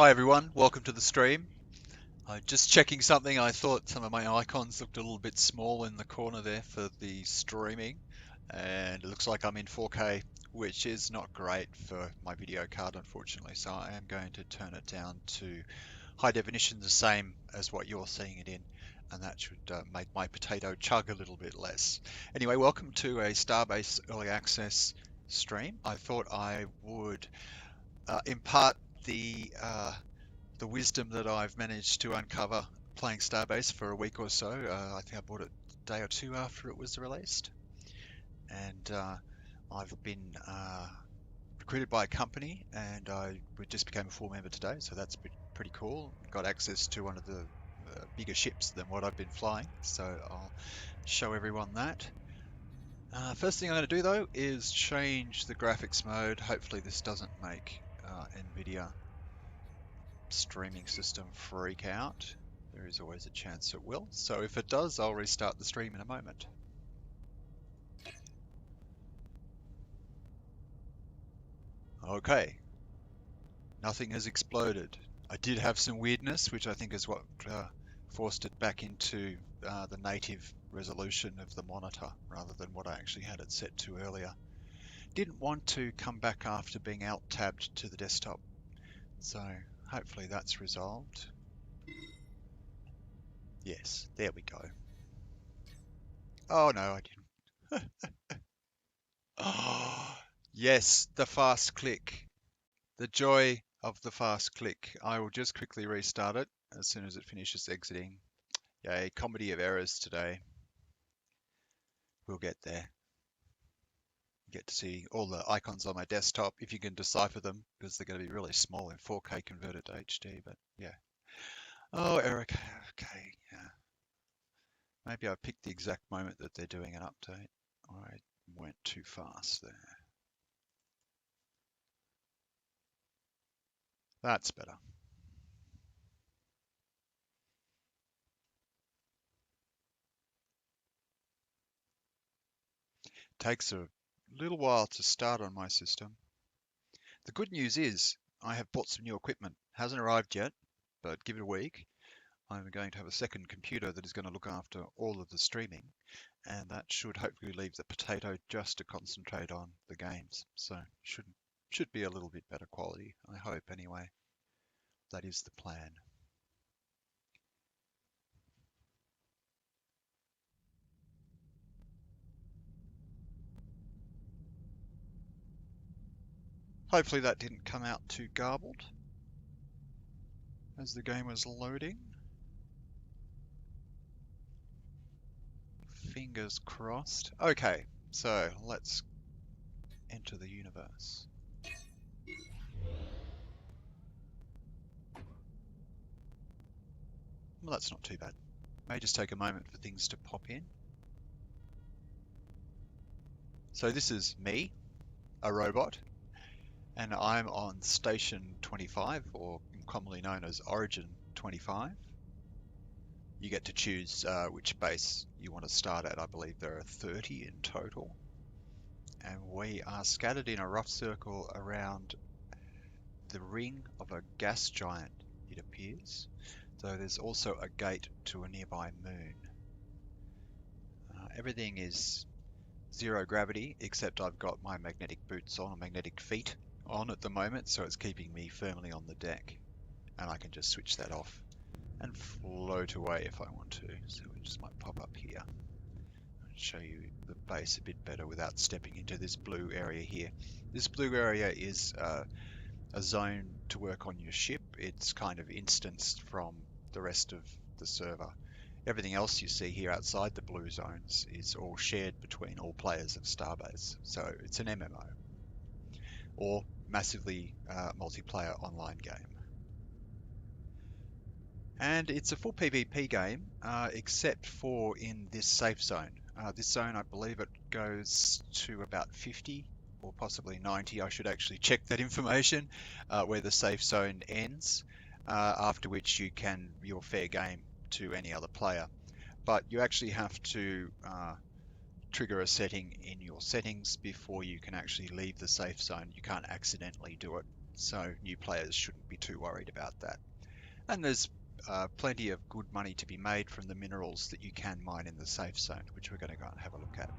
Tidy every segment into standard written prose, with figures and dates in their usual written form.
Hi everyone, welcome to the stream. Just checking something. I thought some of my icons looked a little bit small in the corner there for the streaming, and it looks like I'm in 4K, which is not great for my video card, unfortunately. So I am going to turn it down to high definition, the same as what you're seeing it in, and that should make my potato chug a little bit less. Anyway, welcome to a Starbase early access stream. I thought I would impart the wisdom that I've managed to uncover playing Starbase for a week or so. I think I bought it a day or two after it was released, and I've been recruited by a company, and we just became a full member today, so that's pretty cool. Got access to one of the bigger ships than what I've been flying, so I'll show everyone that. First thing I'm going to do though is change the graphics mode. Hopefully this doesn't make NVIDIA streaming system freak out. There is always a chance it will. So if it does, I'll restart the stream in a moment. Okay, nothing has exploded. I did have some weirdness, which I think is what forced it back into the native resolution of the monitor rather than what I actually had it set to earlier. Didn't want to come back after being alt-tabbed to the desktop. So hopefully that's resolved. Yes, there we go. Oh no, I didn't. Oh, yes, the fast click. The joy of the fast click. I will just quickly restart it as soon as it finishes exiting. Yay, comedy of errors today. We'll get there. Get to see all the icons on my desktop if you can decipher them, because they're going to be really small in 4K converted to HD, but yeah. Oh, Eric. Okay, yeah. Maybe I picked the exact moment that they're doing an update. I went too fast there. That's better. Takes a little while to start on my system. The good news is I have bought some new equipment. Hasn't arrived yet, but give it a week. I'm going to have a second computer that is going to look after all of the streaming, and that should hopefully leave the potato just to concentrate on the games. So should be a little bit better quality, I hope anyway. That is the plan. Hopefully that didn't come out too garbled as the game was loading. Fingers crossed. Okay, so let's enter the universe. Well, that's not too bad. May just take a moment for things to pop in. So this is me, a robot, and I'm on Station 25, or commonly known as Origin 25. You get to choose which base you want to start at. I believe there are 30 in total. And we are scattered in a rough circle around the ring of a gas giant, it appears. Though there's also a gate to a nearby moon. Everything is zero gravity, except I've got my magnetic boots on, or magnetic feet on at the moment, so it's keeping me firmly on the deck. And I can just switch that off and float away if I want to. So we just might pop up here and show you the base a bit better without stepping into this blue area here. This blue area is a zone to work on your ship. It's kind of instanced from the rest of the server. Everything else you see here outside the blue zones is all shared between all players of Starbase. So it's an MMO or massively multiplayer online game. And it's a full PvP game, except for in this safe zone. This zone, I believe it goes to about 50 or possibly 90. I should actually check that information, where the safe zone ends, after which you're fair game to any other player. But you actually have to trigger a setting in your settings before you can actually leave the safe zone. You can't accidentally do it. so new players shouldn't be too worried about that. And there's plenty of good money to be made from the minerals that you can mine in the safe zone, which we're going to go and have a look at.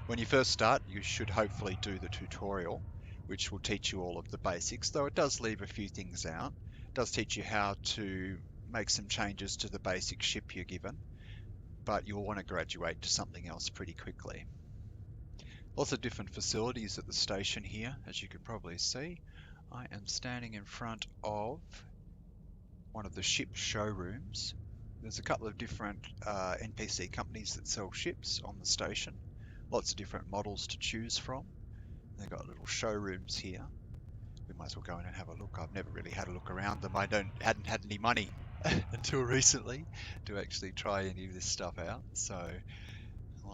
When you first start, you should hopefully do the tutorial, which will teach you all of the basics, though it does leave a few things out. It does teach you how to make some changes to the basic ship you're given, but you'll want to graduate to something else pretty quickly. Lots of different facilities at the station here, as you can probably see. I am standing in front of one of the ship showrooms. There's a couple of different NPC companies that sell ships on the station. Lots of different models to choose from. They've got little showrooms here. We might as well go in and have a look. I've never really had a look around them. I hadn't had any money until recently to actually try any of this stuff out. So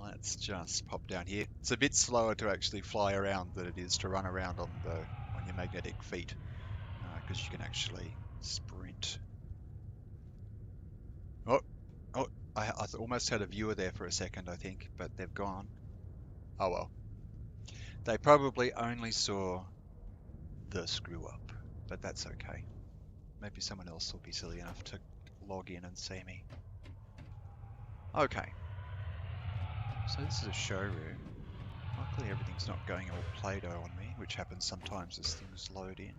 let's just pop down here. It's a bit slower to actually fly around than it is to run around on your magnetic feet, because you can actually sprint. Oh, I almost had a viewer there for a second, I think, but they've gone. Oh well. They probably only saw the screw up, but that's okay. Maybe someone else will be silly enough to log in and see me. Okay. So this is a showroom. Luckily everything's not going all Play-Doh on me, which happens sometimes as things load in.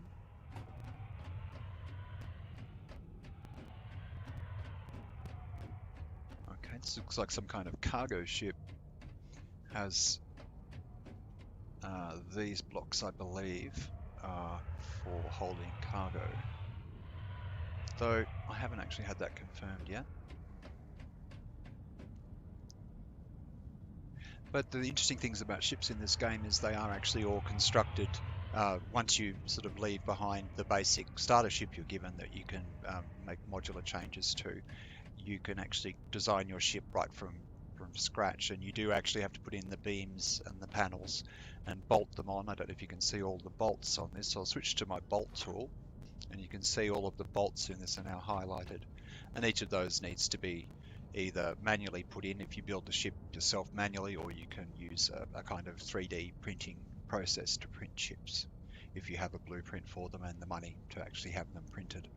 Okay, this looks like some kind of cargo ship. Has these blocks, I believe, are for holding cargo. Though I haven't actually had that confirmed yet. But the interesting things about ships in this game is they are actually all constructed once you sort of leave behind the basic starter ship you're given that you can make modular changes to. You can actually design your ship right from scratch, and you do actually have to put in the beams and the panels and bolt them on. I don't know if you can see all the bolts on this. So I'll switch to my bolt tool, and you can see all of the bolts in this are now highlighted, and each of those needs to be either manually put in if you build the ship yourself manually, or you can use a kind of 3D printing process to print ships if you have a blueprint for them and the money to actually have them printed.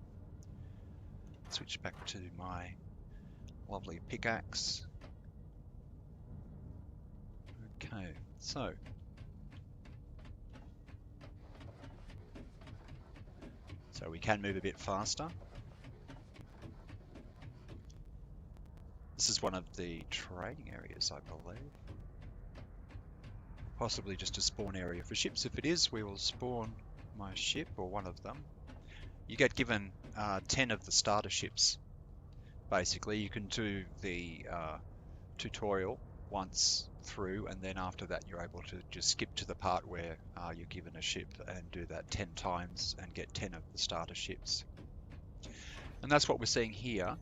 Switch back to my lovely pickaxe. Okay, so we can move a bit faster. This is one of the trading areas, I believe. Possibly just a spawn area for ships. If it is, we will spawn my ship, or one of them. You get given 10 of the starter ships. Basically, you can do the tutorial once through, and then after that you're able to just skip to the part where you're given a ship and do that 10 times and get 10 of the starter ships. And that's what we're seeing here,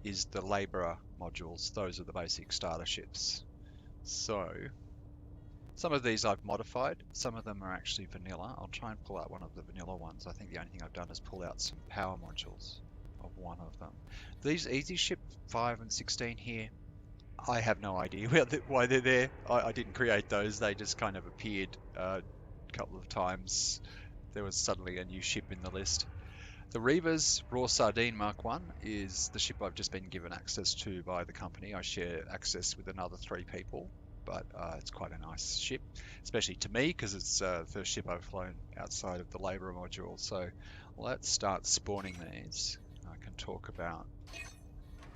is the labourer modules. Those are the basic starter ships. So some of these I've modified, some of them are actually vanilla. I'll try and pull out one of the vanilla ones. I think the only thing I've done is pull out some power modules of one of them. These Easy Ship 5 and 16 here, I have no idea why they're there. I didn't create those, they just kind of appeared a couple of times. There was suddenly a new ship in the list. The Reavers Raw Sardine Mark 1 is the ship I've just been given access to by the company. I share access with another 3 people, but it's quite a nice ship, especially to me, because it's the first ship I've flown outside of the labourer module. So let's start spawning these. I can talk about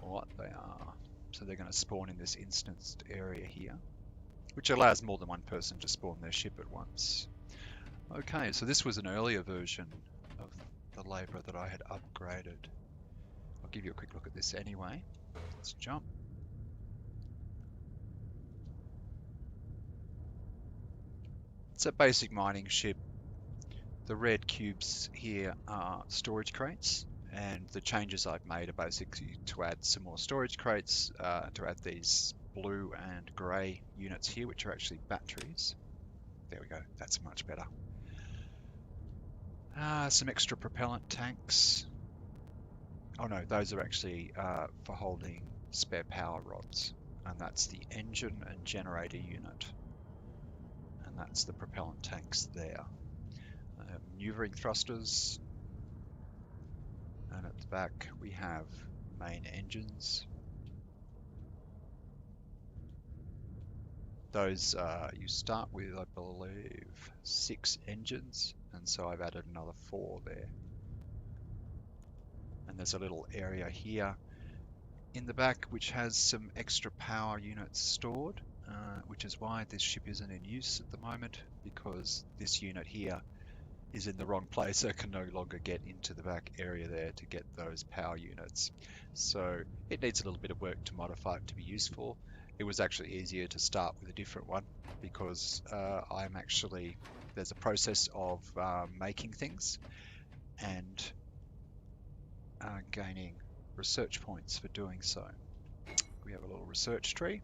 what they are. So they're going to spawn in this instanced area here, which allows more than one person to spawn their ship at once. Okay, so this was an earlier version of the labourer that I had upgraded. I'll give you a quick look at this anyway. Let's jump. It's a basic mining ship. The red cubes here are storage crates, and the changes I've made are basically to add some more storage crates, to add these blue and grey units here, which are actually batteries. There we go, that's much better. Some extra propellant tanks. Oh no, those are actually for holding spare power rods, and that's the engine and generator unit, and that's the propellant tanks there. Maneuvering thrusters, and at the back we have main engines. Those you start with, I believe, 6 engines, and so I've added another 4 there. And there's a little area here in the back which has some extra power units stored, which is why this ship isn't in use at the moment, because this unit here is in the wrong place, so it can no longer get into the back area there to get those power units. So it needs a little bit of work to modify it to be useful. It was actually easier to start with a different one, because there's a process of making things and gaining research points for doing so. We have a little research tree,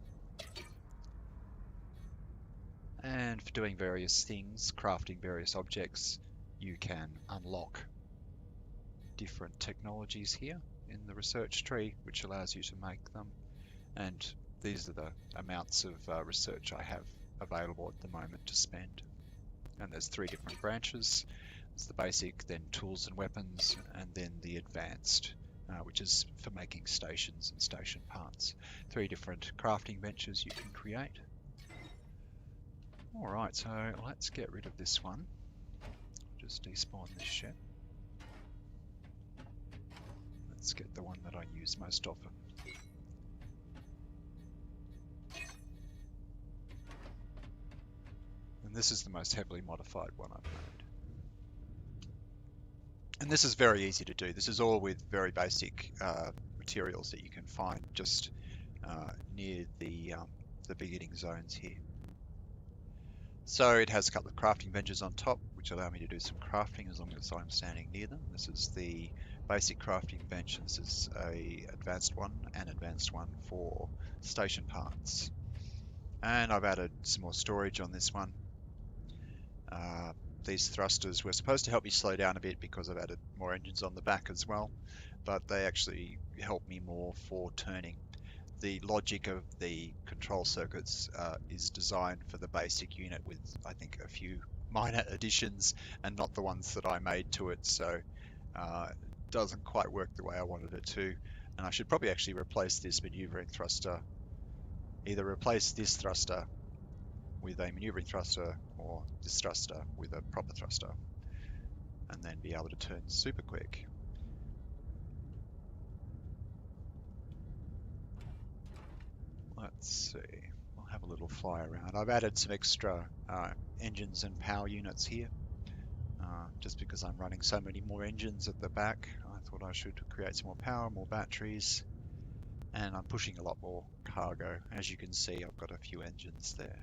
and for doing various things, crafting various objects, you can unlock different technologies here in the research tree, which allows you to make them. And these are the amounts of research I have available at the moment to spend. And there's 3 different branches. There's the basic, then tools and weapons, and then the advanced, which is for making stations and station parts. 3 different crafting benches you can create. Alright, so let's get rid of this one. Just despawn this ship. Let's get the one that I use most often. And this is the most heavily modified one I've made. And this is very easy to do. This is all with very basic materials that you can find just near the beginning zones here. So it has a couple of crafting benches on top, which allow me to do some crafting as long as I'm standing near them. This is the basic crafting bench, and this is an advanced one for station parts. And I've added some more storage on this one. These thrusters were supposed to help me slow down a bit because I've added more engines on the back as well, but they actually help me more for turning. The logic of the control circuits is designed for the basic unit with, I think, a few minor additions and not the ones that I made to it, so it doesn't quite work the way I wanted it to. And I should probably actually replace this maneuvering thruster, either replace this thruster with a maneuvering thruster or this thruster with a proper thruster, and then be able to turn super quick. Let's see, we'll have a little fly around. I've added some extra engines and power units here, just because I'm running so many more engines at the back. I thought I should create some more power, more batteries, and I'm pushing a lot more cargo. As you can see, I've got a few engines there.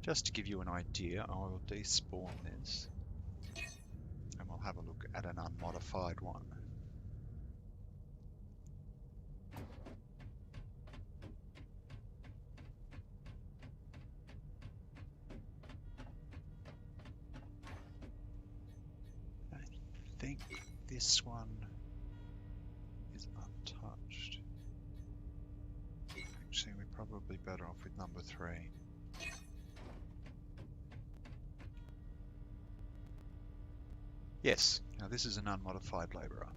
Just to give you an idea, I will despawn this, and we'll have a look at an unmodified one. I think this one is untouched. Actually, we're probably better off with number 3. Yes, now this is an unmodified labourer.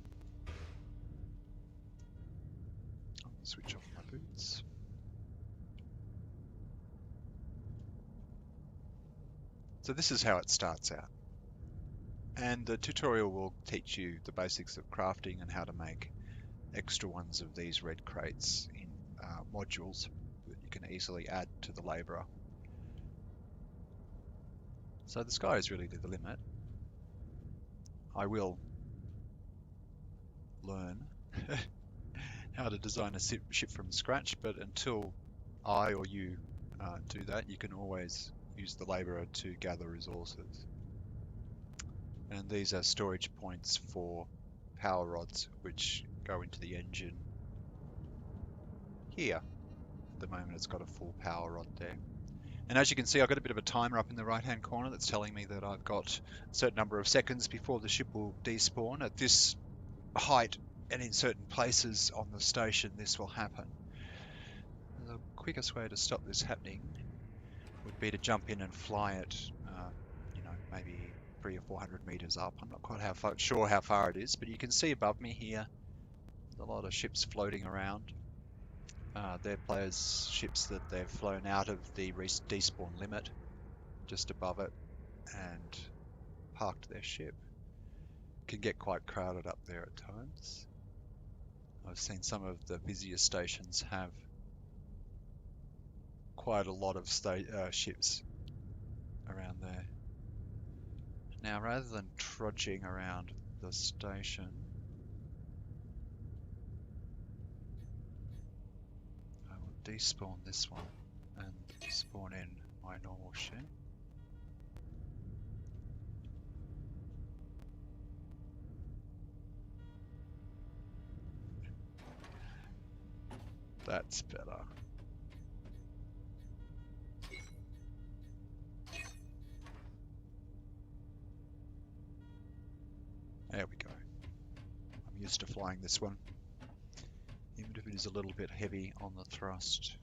I'll switch off my boots. So this is how it starts out. And the tutorial will teach you the basics of crafting and how to make extra ones of these red crates in modules that you can easily add to the labourer. So the sky is really the limit. I will learn how to design a ship from scratch, but until I or you do that, you can always use the labourer to gather resources. And these are storage points for power rods, which go into the engine here. At the moment it's got a full power rod there. And as you can see, I've got a bit of a timer up in the right hand corner that's telling me that I've got a certain number of seconds before the ship will despawn. At this height and in certain places on the station, this will happen. The quickest way to stop this happening would be to jump in and fly it, you know, maybe 300 or 400 meters up. I'm not quite sure how far it is, but you can see above me here a lot of ships floating around. They're players' ships that they've flown out of the despawn limit just above it and parked their ship. Can get quite crowded up there at times. I've seen some of the busier stations have quite a lot of ships around there. Now, rather than trudging around the station, I will despawn this one and spawn in my normal ship. That's better. There we go. I'm used to flying this one, even if it is a little bit heavy on the thrust.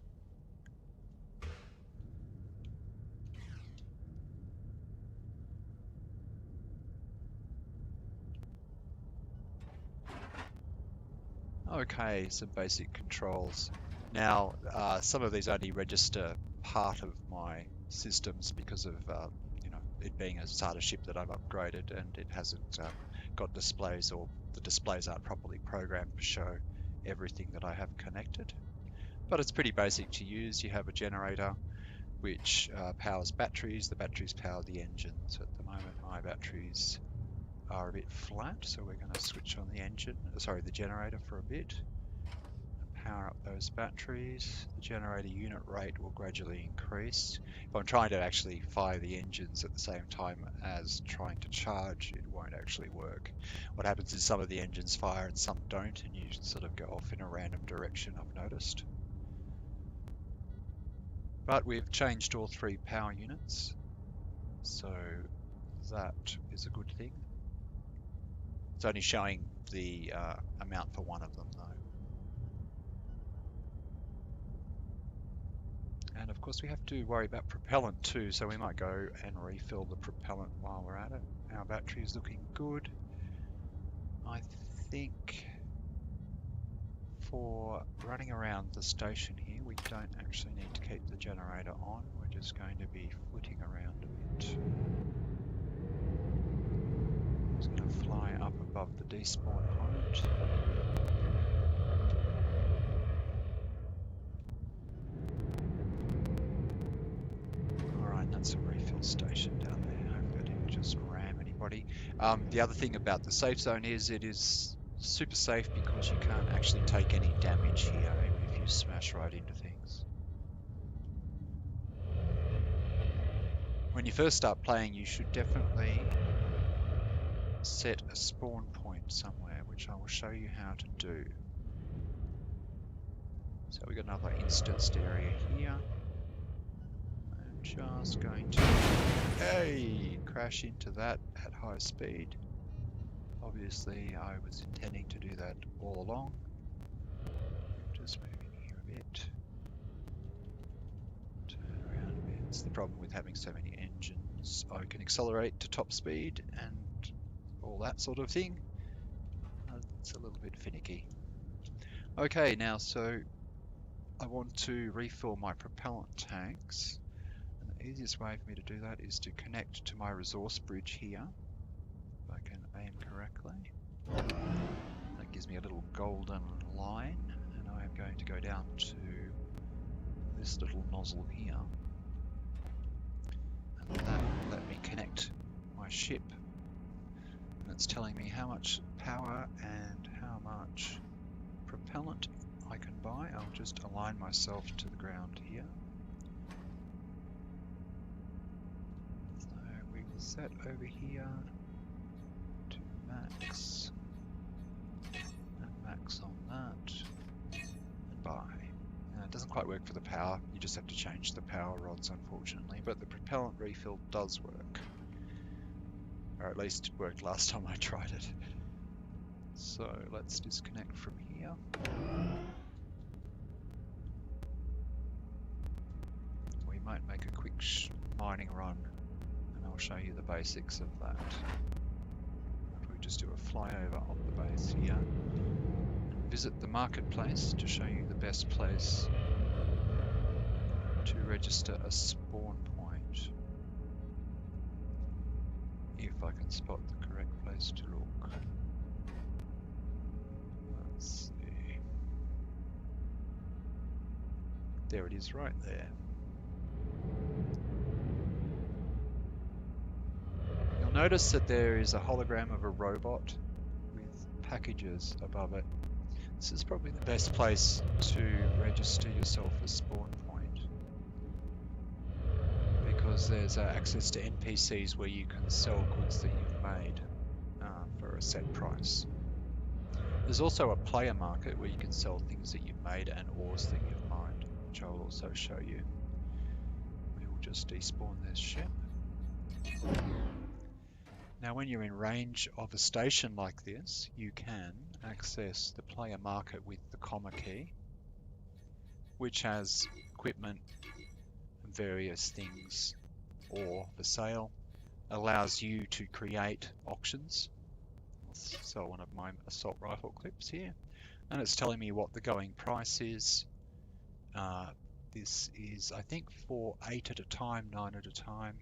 Okay, some basic controls. Now, some of these only register part of my systems because of you know, it being a starter ship that I've upgraded, and it hasn't got displays, or the displays aren't properly programmed to show everything that I have connected. But it's pretty basic to use. You have a generator which powers batteries. The batteries power the engines. At the moment, my batteries are a bit flat, so we're going to switch on the generator for a bit and power up those batteries. The generator unit rate will gradually increase. If I'm trying to actually fire the engines at the same time as trying to charge, it won't actually work. What happens is some of the engines fire and some don't, and you sort of go off in a random direction, I've noticed. But we've changed all 3 power units, so that is a good thing. It's only showing the amount for one of them though. And of course we have to worry about propellant too, so we might go and refill the propellant while we're at it. Our battery is looking good. I think for running around the station here, we don't actually need to keep the generator on. We're just going to be flitting around a bit. Just going to fly up above the despawn point. Alright, that's a refill station down there. Hope I didn't just ram anybody. The other thing about the safe zone is it is super safe because you can't actually take any damage here, even if you smash right into things. When you first start playing, you should definitely set a spawn point somewhere, which I will show you how to do. So we've got another instanced area here. I'm just going to, crash into that at high speed. Obviously, I was intending to do that all along. Just moving here a bit. Turn around a bit. It's the problem with having so many engines. I can accelerate to top speed and all that sort of thing. It's a little bit finicky. Okay, now so I want to refill my propellant tanks, and the easiest way for me to do that is to connect to my resource bridge here, if I can aim correctly. That gives me a little golden line, and I am going to go down to this little nozzle here, and that will let me connect my ship. And it's telling me how much power and how much propellant I can buy. I'll just align myself to the ground here. So we will set over here to max, and max on that, and buy. Now, it doesn't quite work for the power, you just have to change the power rods unfortunately, but the propellant refill does work. Or at least it worked last time I tried it. So let's disconnect from here. We might make a quick mining run and I'll show you the basics of that. If we just do a flyover of the base here and visit the marketplace to show you the best place to register a spawn point. If I can spot the correct place to look. Let's see. There it is right there. You'll notice that there is a hologram of a robot with packages above it. This is probably the best place to register yourself a spawn point, because there's access to NPCs where you can sell goods that you've made for a set price. There's also a player market where you can sell things that you've made and ores that you've mined, which I'll also show you. We will just despawn this ship. Now when you're in range of a station like this, you can access the player market with the comma key, which has equipment and various things or for sale. Allows you to create auctions. I'll sell one of my assault rifle clips here, and it's telling me what the going price is. This is, I think, for 8 at a time, 9 at a time.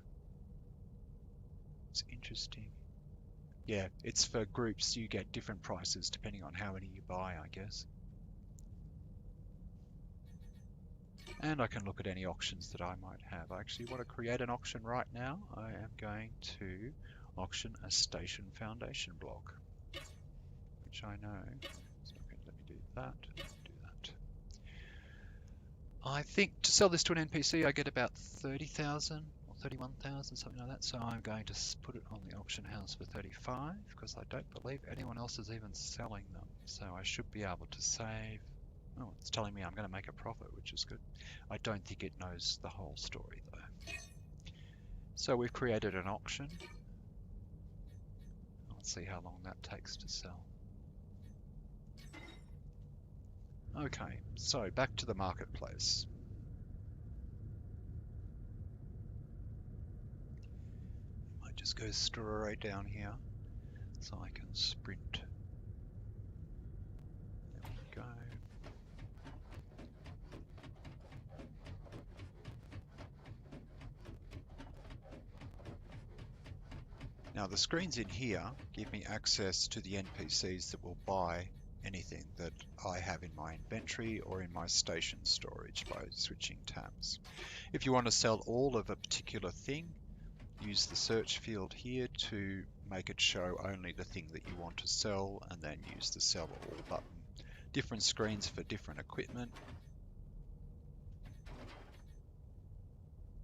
It's interesting. Yeah, it's for groups. You get different prices depending on how many you buy, I guess. And I can look at any auctions that I might have. I actually want to create an auction right now. I am going to auction a station foundation block, which I know. It's not going to let me do that. Do that. I think to sell this to an NPC, I get about 30,000 or 31,000, something like that. So I'm going to put it on the auction house for 35, because I don't believe anyone else is even selling them. So I should be able to save. Oh, it's telling me I'm going to make a profit, which is good. I don't think it knows the whole story though. So we've created an auction. Let's see how long that takes to sell. Okay, so back to the marketplace. I might just go straight down here so I can sprint. There we go. Now the screens in here give me access to the NPCs that will buy anything that I have in my inventory or in my station storage by switching tabs. If you want to sell all of a particular thing, use the search field here to make it show only the thing that you want to sell, and then use the sell all button. Different screens for different equipment,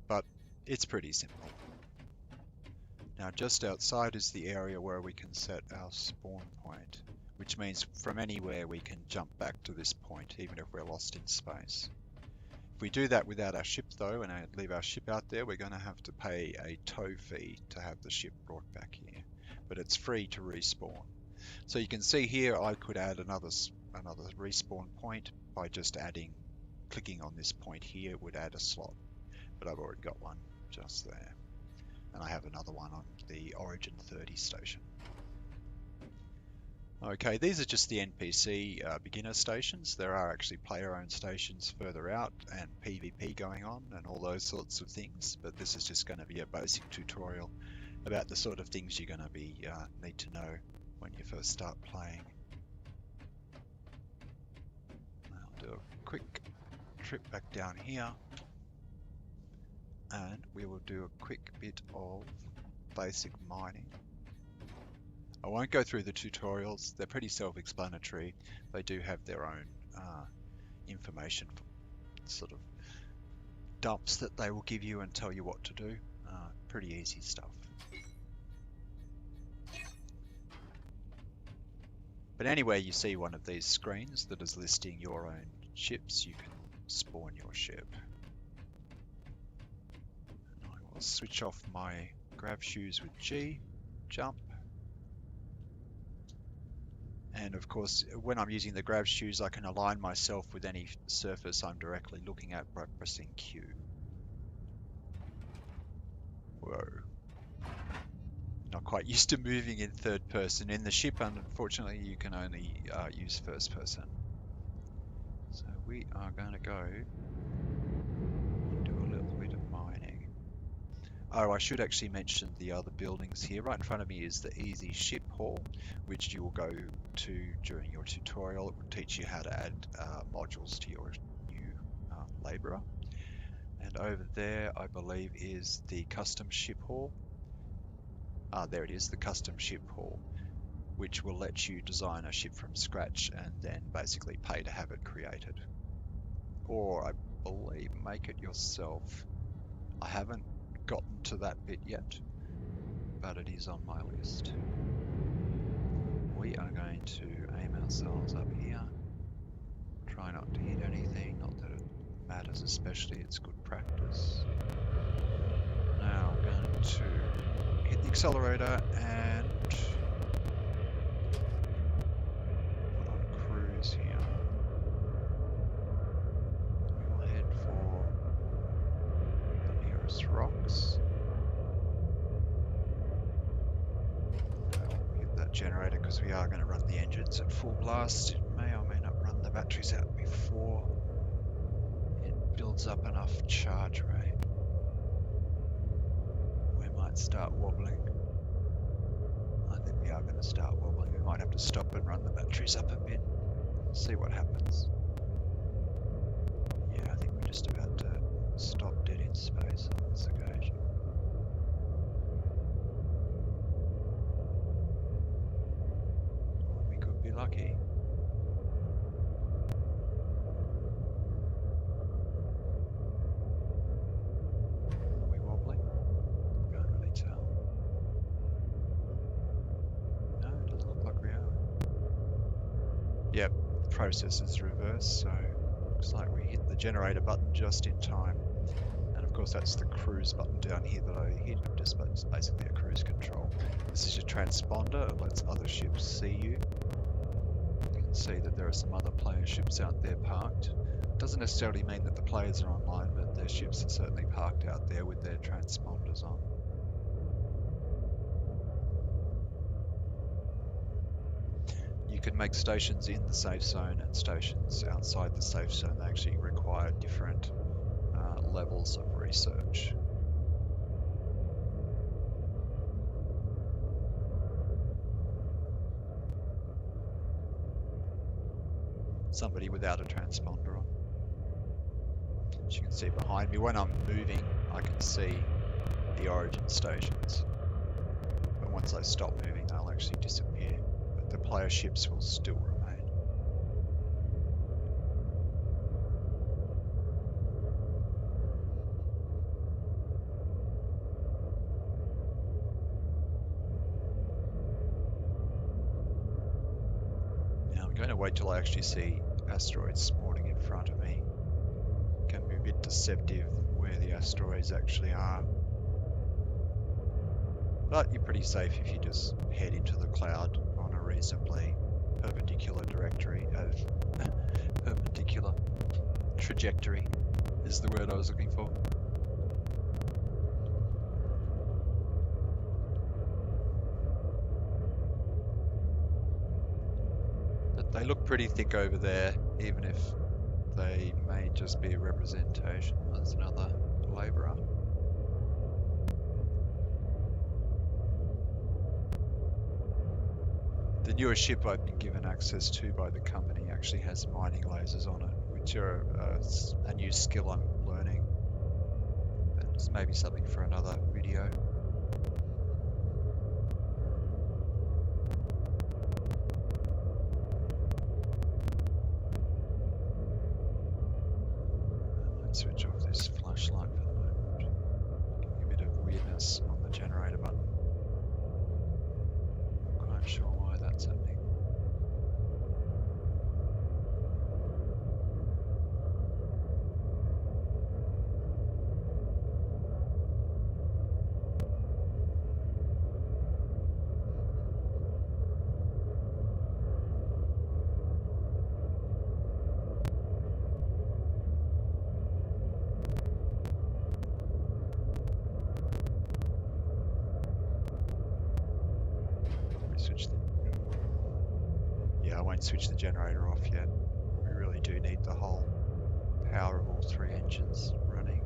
but it's pretty simple. Now just outside is the area where we can set our spawn point, which means from anywhere we can jump back to this point, even if we're lost in space. If we do that without our ship though, and leave our ship out there, we're going to have to pay a tow fee to have the ship brought back here. But it's free to respawn. So you can see here I could add another respawn point by just clicking on this point here would add a slot. But I've already got one just there. And I have another one on the Origin 30 station. Okay, these are just the NPC beginner stations. There are actually player-owned stations further out and PvP going on and all those sorts of things, but this is just going to be a basic tutorial about the sort of things you're going to need to know when you first start playing. I'll do a quick trip back down here, and we will do a quick bit of basic mining. I won't go through the tutorials, they're pretty self-explanatory. They do have their own information, sort of dumps that they will give you and tell you what to do. Pretty easy stuff. But anywhere you see one of these screens that is listing your own ships, you can spawn your ship. And I will switch off my grab shoes with G, jump. And of course, when I'm using the grab shoes, I can align myself with any surface I'm directly looking at by pressing Q. Whoa. Not quite used to moving in third person. In the ship, unfortunately, you can only use first person. So we are going to go and do a little bit of mining. Oh, I should actually mention the other buildings here. Right in front of me is the Easy Ship Hall, which you will go to during your tutorial. It will teach you how to add modules to your new labourer. And over there, I believe, is the Custom Ship Hall. There it is, the Custom Ship Hall, which will let you design a ship from scratch and then basically pay to have it created. Or I believe make it yourself. I haven't gotten to that bit yet, but it is on my list. We are going to aim ourselves up here. Try not to hit anything, not that it matters especially, it's good practice. Now I'm going to hit the accelerator and put on cruise here. We will head for the nearest rocks. We'll hit that generator because we are going to run the engines at full blast. It may or may not run the batteries out before it builds up enough charge rate. We might start wobbling. I think we are going to start wobbling. We might have to stop and run the batteries up a bit. See what happens. Yeah, I think we're just about to stop dead in space on this occasion. We could be lucky. Are we wobbling? Can't really tell. No, it doesn't look like we are. Yep, the process is reversed, so looks like we hit the generator button just in time. And of course that's the cruise button down here that I hit, just basically a cruise control. This is your transponder, it lets other ships see you. You can see that there are some other player ships out there parked. Doesn't necessarily mean that the players are online, but their ships are certainly parked out there with their transponders on. You can make stations in the safe zone and stations outside the safe zone. They actually require different levels of research. Somebody without a transponder on. As you can see behind me, when I'm moving, I can see the origin stations. But once I stop moving, they'll actually disappear. But the player ships will still remain. Now I'm going to wait till I actually see asteroids spawning in front of me. It can be a bit deceptive where the asteroids actually are. But you're pretty safe if you just head into the cloud on a reasonably perpendicular perpendicular trajectory is the word I was looking for. But they look pretty thick over there, even if they may just be a representation. There's another labourer. The newer ship I've been given access to by the company actually has mining lasers on it, which are a new skill I'm learning. That's maybe something for another video. I might switch off this flashlight for the moment. Give me a bit of weirdness on the generator button. Not quite sure why that's happening. won't switch the generator off yet. We really do need the whole power of all 3 engines running.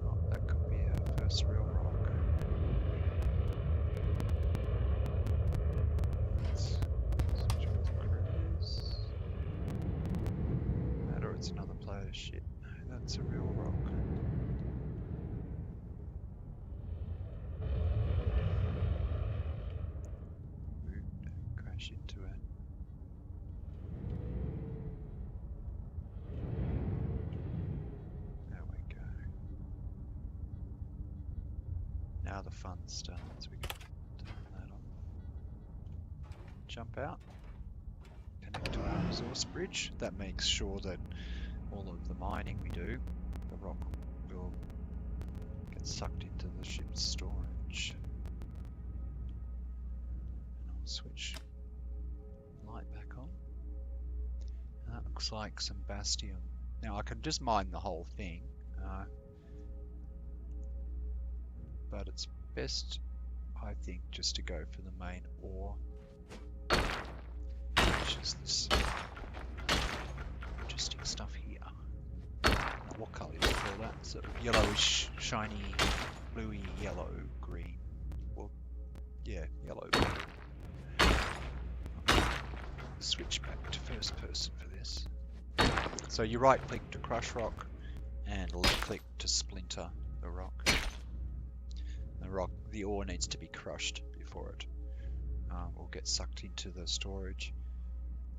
Oh, that could be our first real rock. It's another player. Shit, no, that's a real rock. Ooh, don't crash into it. There we go. Now the fun starts. We can turn that off. Jump out. Connect to our resource bridge. That makes sure that all of the mining we do, the rock will get sucked into the ship's storage. And I'll switch light back on. And that looks like some Bastium. Now I can just mine the whole thing, but it's best, I think, just to go for the main ore, which is this interesting stuff here. What colour do you call that? Sort of yellowish, shiny, bluey, yellow, green. Well, yeah, yellow. Switch back to first person for this. So you right click to crush rock and left click to splinter the rock. The ore needs to be crushed before it will get sucked into the storage.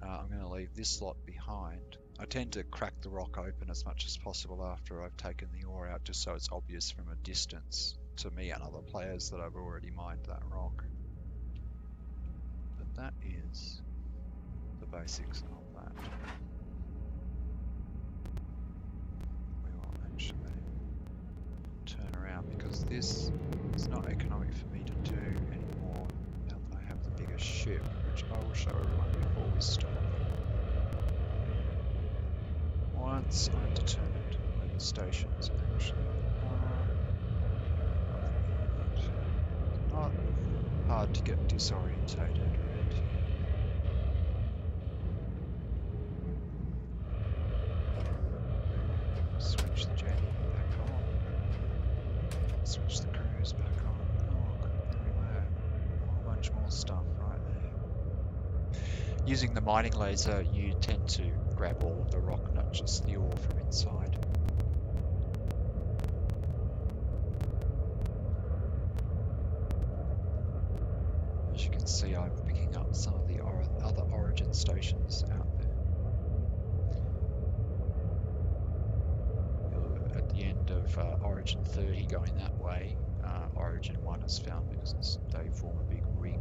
I'm going to leave this lot behind. I tend to crack the rock open as much as possible after I've taken the ore out, just so it's obvious from a distance to me and other players that I've already mined that rock. But that is the basics of that. We will actually turn around because this is not economic for me to do anymore now that I have the bigger ship, which I will show everyone before we stop. Once I'm determined where the stations actually are, it's not hard to get disorientated around here. Switch the jetty back on. Switch the cruise back on. Oh, there we were. A whole bunch more stuff right there. Using the mining laser, you tend to grab all of the rock, not just the ore from inside. As you can see, I'm picking up some of the other origin stations out there. At the end of origin 30 going that way, origin 1 is found because they form a big ring.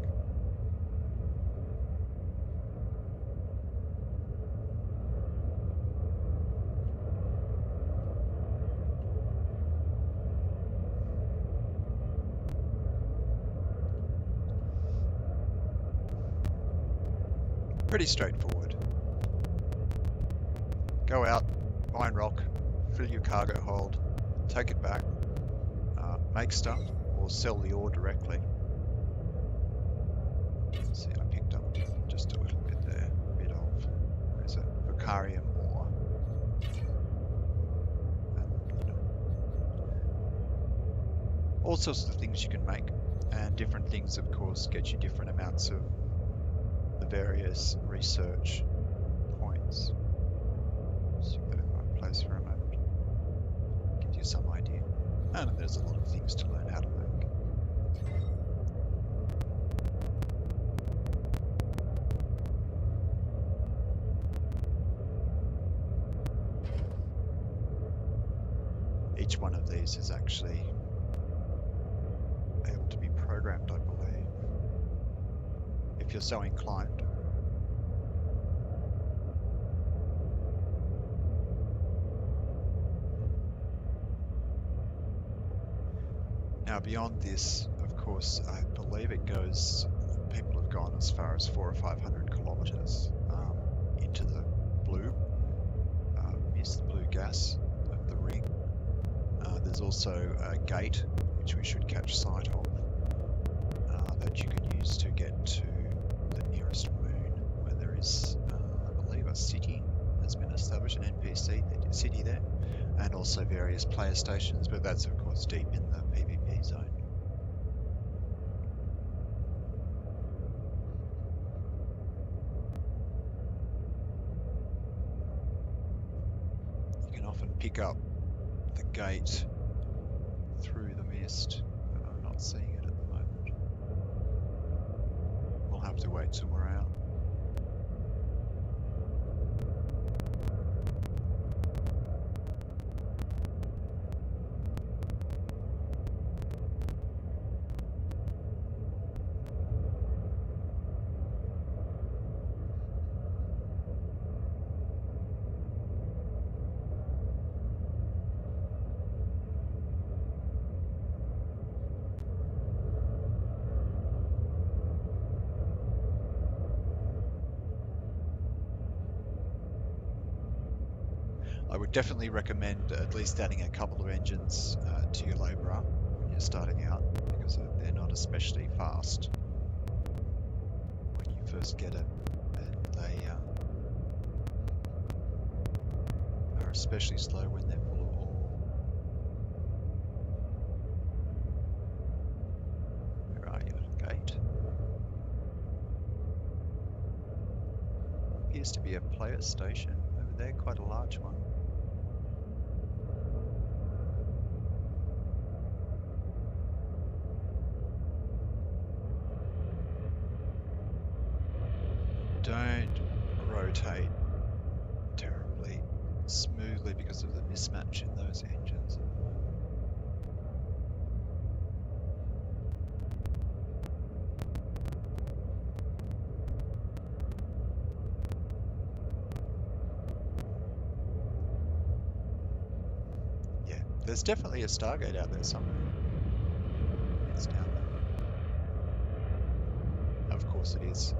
Pretty straightforward. Go out, mine rock, fill your cargo hold, take it back, make stuff, or sell the ore directly. See, I picked up just a little bit there, a bit of, where's it, Vocarium ore. And, you know, all sorts of things you can make, and different things, of course, get you different amounts of the various research points. Stick that in the right place for a moment. Gives you some idea. And there's a lot of things to learn how to make. Each one of these is actually able to be programmed, I believe, if you're so inclined. Now beyond this, of course, I believe it goes, people have gone as far as 400 or 500 kilometers into the blue mist, blue gas of the ring. There's also a gate, which we should catch sight of, that you can use to get to the nearest moon, where there is, I believe, a city has been established, an NPC city there, and also various player stations, but that's of course deep in the PvP zone. You can often pick up the gate through the mist, but I'm not seeing it at the moment. We'll have to wait till we're out. I would definitely recommend at least adding a couple of engines to your labourer when you're starting out, because they're not especially fast when you first get it, and they are especially slow when they're full of ore. Where are you? Gate? Appears to be a player station over there, quite a large one. Don't rotate terribly smoothly because of the mismatch in those engines. Yeah, there's definitely a Stargate out there somewhere. It's down there. Of course it is.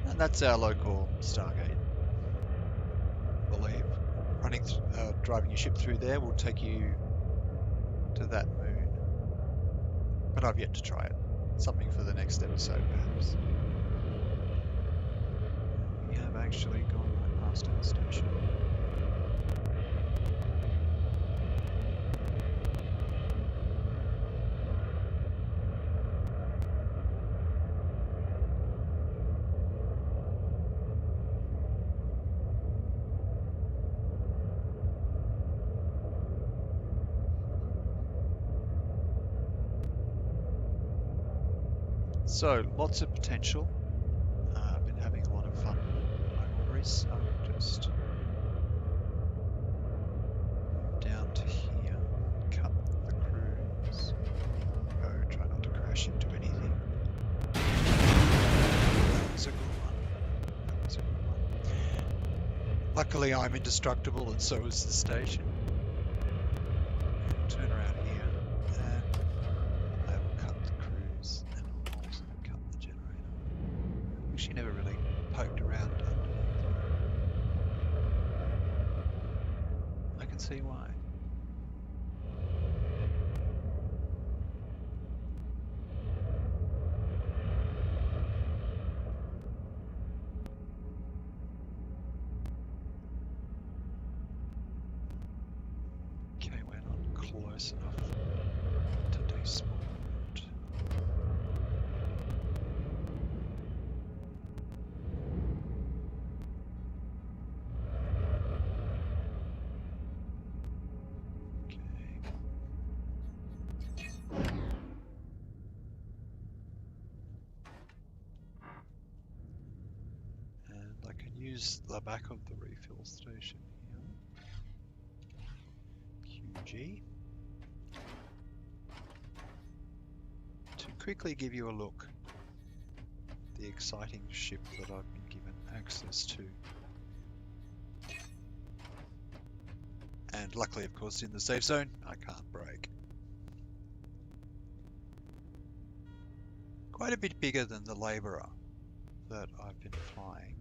And that's our local Stargate. I believe driving your ship through there will take you to that moon. But I've yet to try it. Something for the next episode, perhaps. We have actually gone right past our station. So, lots of potential. I've been having a lot of fun with my rigs. I'll just move down to here, cut the cruise, go, try not to crash into anything. That was a good one. That was a good one. Luckily I'm indestructible and so is the station. Turn around here and I will cut the cruise and I'll also cut the generator. She never really poked around underneath. I can see why. Okay, we're not close enough to despawn. And I can use the back of the refill station here. QG. To quickly give you a look at the exciting ship that I've been given access to. And luckily, of course, in the safe zone, I can't brake. quite a bit bigger than the Labourer that I've been flying,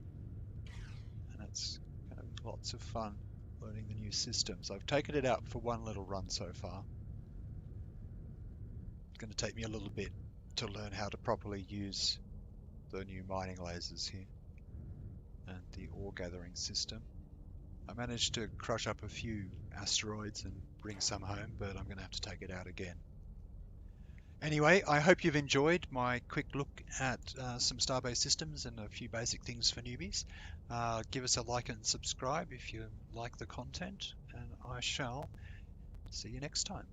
and it's kind of lots of fun learning the new systems. I've taken it out for one little run so far. It's going to take me a little bit to learn how to properly use the new mining lasers here and the ore gathering system. I managed to crush up a few asteroids and bring some home, but I'm going to have to take it out again. Anyway, I hope you've enjoyed my quick look at some Starbase systems and a few basic things for newbies. Give us a like and subscribe if you like the content, and I shall see you next time.